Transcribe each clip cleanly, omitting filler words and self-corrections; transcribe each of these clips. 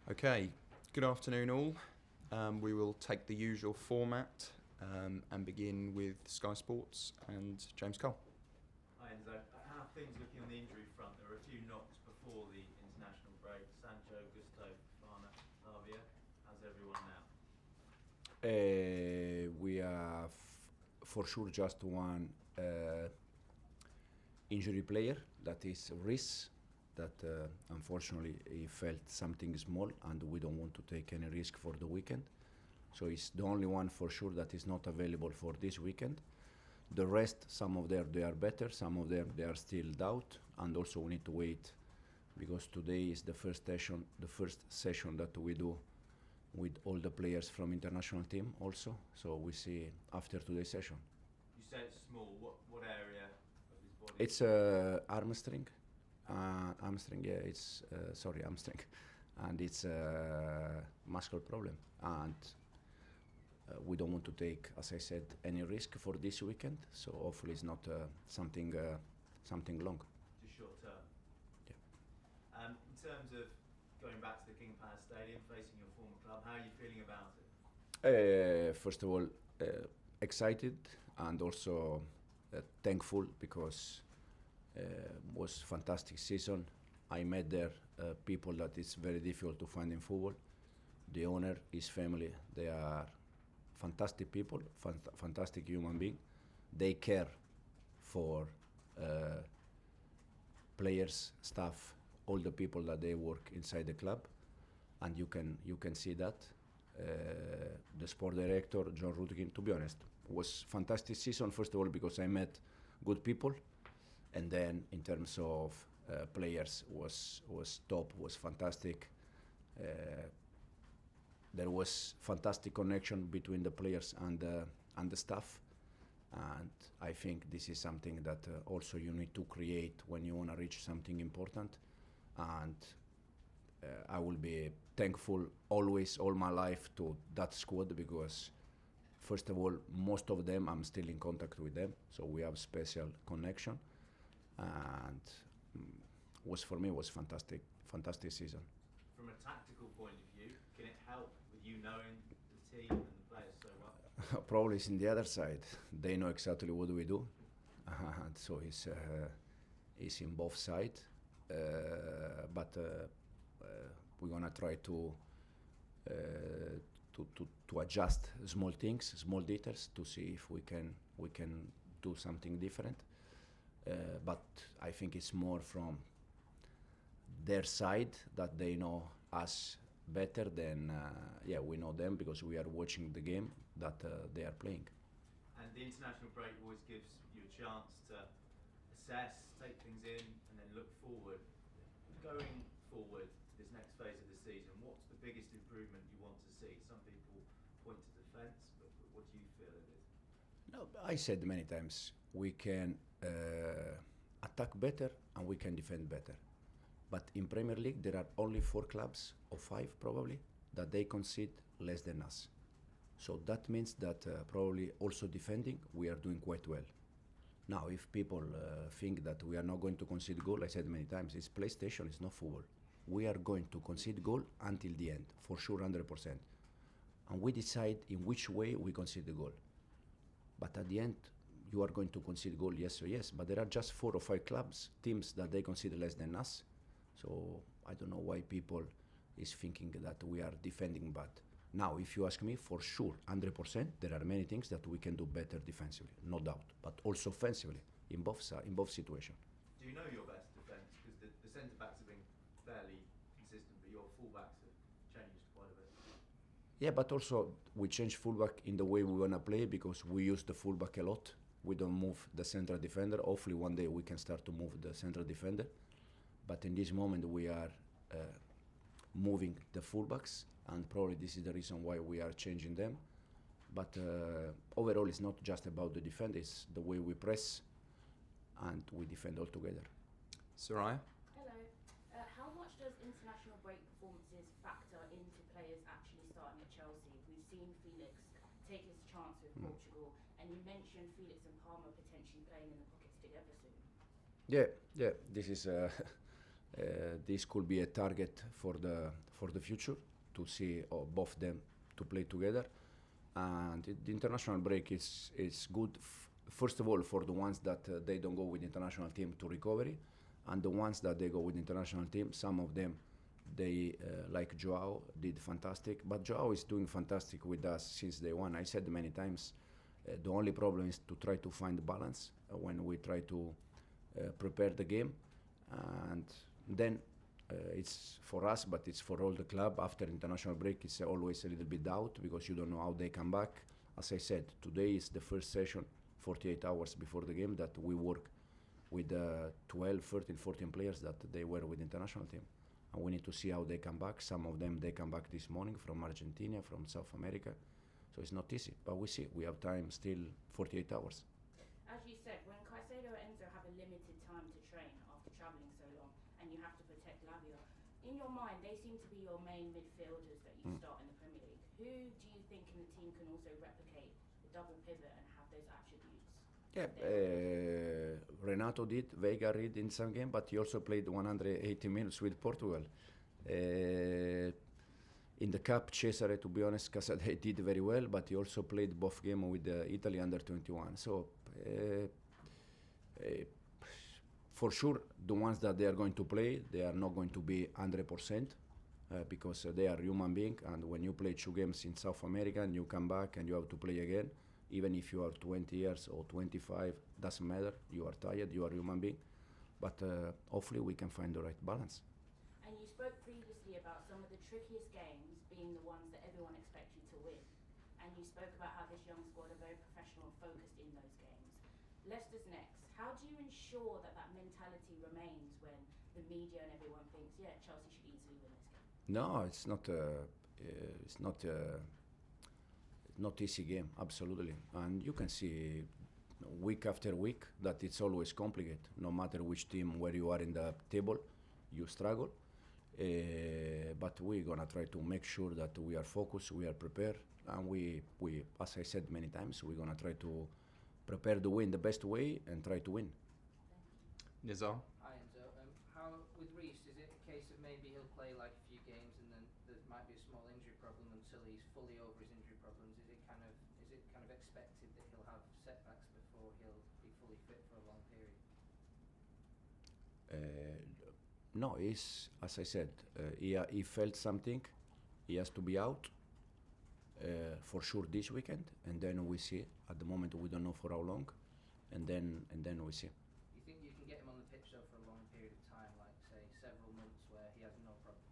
Okay, good afternoon all. We will take the usual format and begin with Sky Sports and James Cole. Hi Enzo, how are things looking on the injury front? There were a few knocks before the international break. Sancho, Gusto, Fana, Lavia. How's everyone now? We have for sure just one injury player, that is Reece, that unfortunately he felt something small and we don't want to take any risk for the weekend. So he's the only one for sure that is not available for this weekend. The rest, some of them they are better, some of them they are still doubt, and also we need to wait because today is the first session that we do with all the players from international team also. So we see after today's session. You say it's small. What area of his body? It's hamstring. Hamstring, yeah, it's hamstring, and it's a muscle problem, and we don't want to take, as I said, any risk for this weekend. So hopefully it's not something long. Just short term. Yeah. In terms of going back to the King Power Stadium, facing your former club, how are you feeling about it? First of all, excited and also thankful because was fantastic season. I met there people that is very difficult to find in football. The owner, his family, they are fantastic people, fantastic human being. They care for players, staff, all the people that they work inside the club, and you can see that. The sport director, John Rudkin, to be honest, was fantastic season. First of all, because I met good people, and then in terms of players, was top, was fantastic. There was fantastic connection between the players and the staff, and I think this is something that also you need to create when you want to reach something important. And I will be thankful always, all my life, to that squad because, first of all, most of them I'm still in contact with them, so we have special connection, and was fantastic season. From a tactical point of view, can it help with you knowing the team and the players so well? Probably it's in the other side. They know exactly what we do, and so it's in both sides. But we're gonna try to adjust small things, small details, to see if we can do something different. But I think it's more from their side that they know us better than we know them because we are watching the game that they are playing. And the international break always gives you a chance to assess, take things in, and then look forward. Going forward to this next phase of the season, what's the biggest improvement you want to see? Some people point to defence, but what do you feel it is? No, I said many times we can attack better and we can defend better. But in Premier League, there are only 4 clubs, or 5 probably, that they concede less than us. So that means that probably also defending, we are doing quite well. Now, if people think that we are not going to concede goal, I said many times, it's PlayStation, it's not football. We are going to concede goal until the end, for sure, 100%. And we decide in which way we concede the goal. But at the end, you are going to concede goal, yes or yes. But there are just 4 or 5 teams that they concede less than us. So I don't know why people is thinking that we are defending bad. Now, if you ask me, for sure, 100%, there are many things that we can do better defensively, no doubt, but also offensively in both situations. Do you know your best defence? Because the centre-backs have been fairly consistent, but your full-backs have changed quite a bit. Yeah, but also we change fullback in the way we want to play because we use the fullback a lot. We don't move the central defender. Hopefully one day we can start to move the central defender. But in this moment we are moving the fullbacks, and probably this is the reason why we are changing them. But overall, it's not just about the defense, it's the way we press and we defend all together. Soraya? Hello. How much does international break performances factor into players actually starting at Chelsea? We've seen Felix take his chance with Portugal, and you mentioned Felix and Palmer potentially playing in the pockets together soon. Yeah, this is this could be a target for the future to see both them to play together. And the international break is good. First of all, for the ones that they don't go with the international team to recovery, and the ones that they go with the international team, some of them, they like Joao did fantastic. But Joao is doing fantastic with us since day one. I said many times, the only problem is to try to find balance when we try to prepare the game, and then it's for us, but it's for all the club. After international break, it's always a little bit doubt because you don't know how they come back. As I said, today is the first session, 48 hours before the game, that we work with 12, 13, 14 players that they were with the international team. And we need to see how they come back. Some of them, they come back this morning from Argentina, from South America. So it's not easy, but we see. We have time still, 48 hours. As you said, when Caicedo and Enzo have a limited time to train after travelling so long, and you have to protect Lavia, in your mind, they seem to be your main midfielders that you start in the Premier League. Who do you think in the team can also replicate the double pivot and have those attributes? Yeah, Renato did, Vega did in some game, but he also played 180 minutes with Portugal. In the cup, Cesare, to be honest, Casadei did very well, but he also played both games with Italy under 21. So, for sure, the ones that they are going to play, they are not going to be 100% because they are human beings. And when you play 2 games in South America and you come back and you have to play again, even if you are 20 years or 25, doesn't matter. You are tired, you are a human being. But hopefully we can find the right balance. And you spoke previously about some of the trickiest games being the ones that everyone expects you to win. And you spoke about how this young squad are very professional and focused in those games. Leicester's next. How do you ensure that that mentality remains when the media and everyone thinks, yeah, Chelsea should easily win this game? No, it's not easy game, absolutely. And you can see week after week that it's always complicated. No matter which team, where you are in the table, you struggle. But we're gonna try to make sure that we are focused, we are prepared, and we as I said many times, we're gonna try to prepare to win the best way and try to win. Nizar? Hi Enzo. How with Reece, is it a case of maybe he'll play like a few games and then there might be a small injury problem until he's fully over his injury problems? Is it kind of expected that he'll have setbacks before he'll be fully fit for a long period? No, he's, as I said, he felt something. He has to be out for sure this weekend, and then we see. At the moment, we don't know for how long, and then we see. You think you can get him on the pitch though for a long period of time, like say several months, where he has no problems?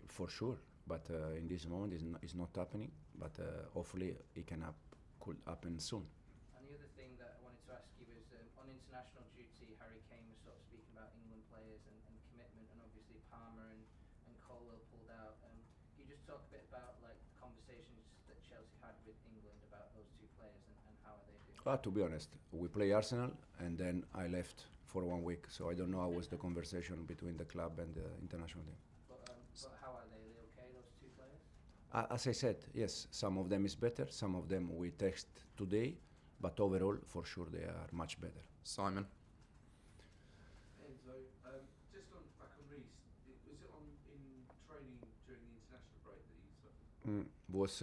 For sure, but in this moment it's not happening. But hopefully it could happen soon. And the other thing that I wanted to ask you is on international duty, Harry Kane was sort of speaking about England players and commitment, and obviously Palmer and Colwill pulled out. Can you just talk a bit about like conversations that Chelsea had with England about those 2 players and how are they doing? To be honest, we play Arsenal, and then I left for 1 week, so I don't know how was the conversation between the club and the international team. But how are they? Are they okay, those 2 players? As I said, yes, some of them is better, some of them we text today, but overall, for sure, they are much better. Simon? Enzo, just back on Reece, was it in training during the international break that he suffered? Was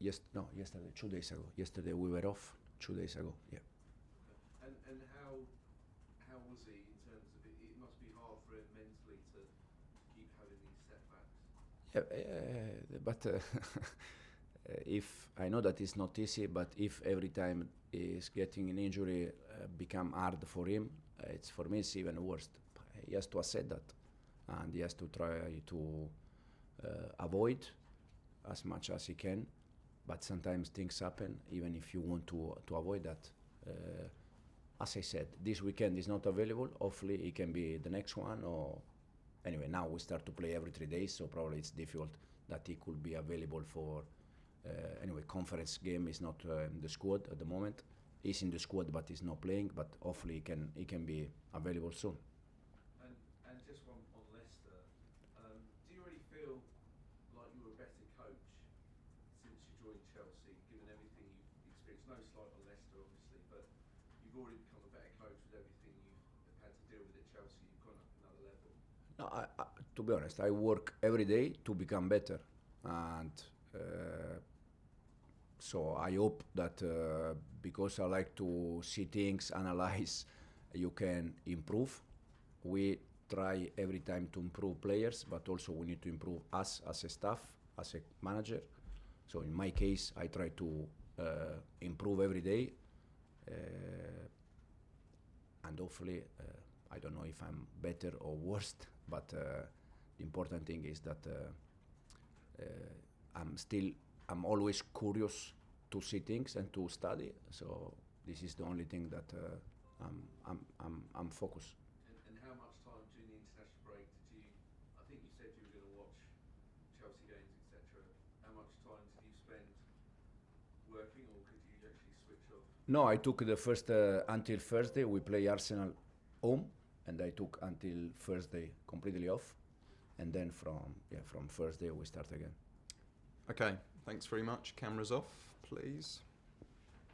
yesterday, 2 days ago. Yesterday we were off. 2 days ago, yeah. Okay. And how was he in terms of it? It must be hard for him mentally to keep having these setbacks. Yeah, but if I know that it's not easy, but if every time he's getting an injury become hard for him, it's for me it's even worse. He has to accept that, and he has to try to avoid as much as he can. But sometimes things happen, even if you want to avoid that. As I said, this weekend is not available. Hopefully, it can be the next one. Or anyway, now we start to play every 3 days, so probably it's difficult that he could be available for. Anyway, conference game is not in the squad at the moment. He's in the squad, but he's not playing. But hopefully, he can be available soon. And just one on Leicester, do you really feel like you were a better coach since you joined Chelsea, given everything you've experienced? No slight on Leicester, obviously, but you've already become a better coach with everything you've had to deal with at Chelsea. You've gone up in No, to be honest, I work every day to become better, and so I hope that because I like to see things, analyze, you can improve. We try every time to improve players, but also we need to improve us as a staff, as a manager. So in my case, I try to improve every day, and hopefully, I don't know if I'm better or worse, but the important thing is that I'm always curious to see things and to study. So this is the only thing that I'm focused. And how much time during the international break did you? I think you said you were going to watch Chelsea games, etc. How much time did you spend working, or could you actually switch off? No, I took the first until Thursday. We play Arsenal home, and I took until Thursday completely off, and then from Thursday we start again. Okay, thanks very much. Cameras off, please.